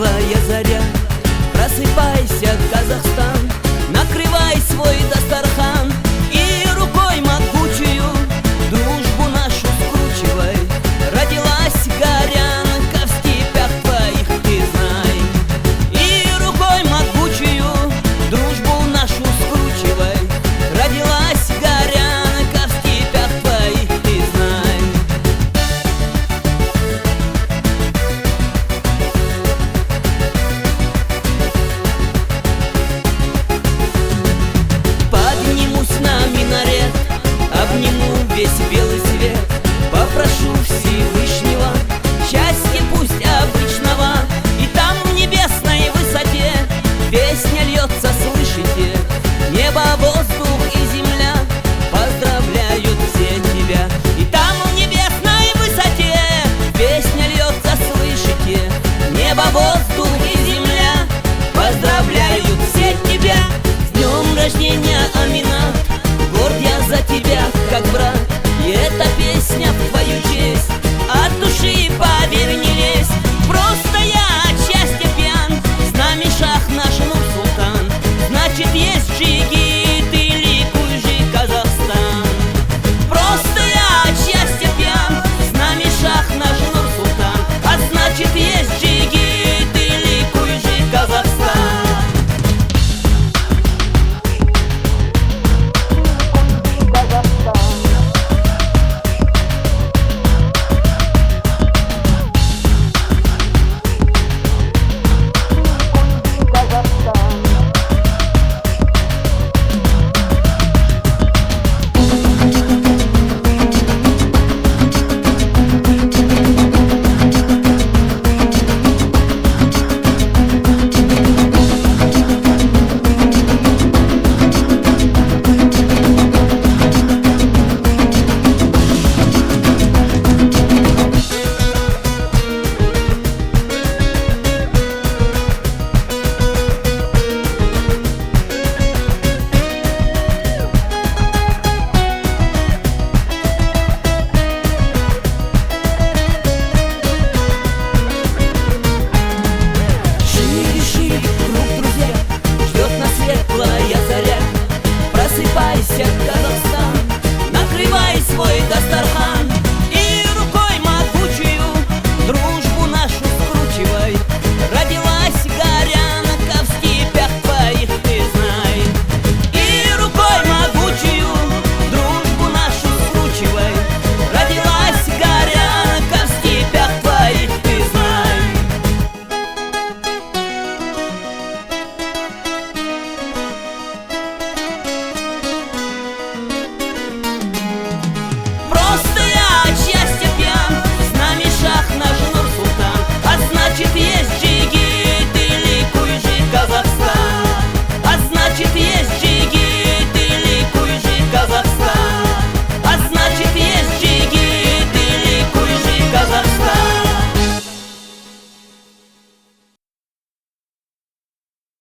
белая заря. Просыпайся, Казахстан, накрывай свой дастархан и рукой могучую дружбу нашу скручивай. Родилась горянка в степях твоих, ты знай. И рукой могучую дружбу нашу скручивай. Родилась горянка в степях твоих, ты знай. Поднимусь на минарет, обниму весь белый свет, попрошу Всевышнего счастья пусть обычного. И там в небесной высоте песня льется, слышите? Небо, воздух и земля поздравляют все тебя. И там в небесной высоте песня льется, слышите? Небо, воздух и земля поздравляют все тебя. С днем рождения, Аминат, горд я за тебя, как брат.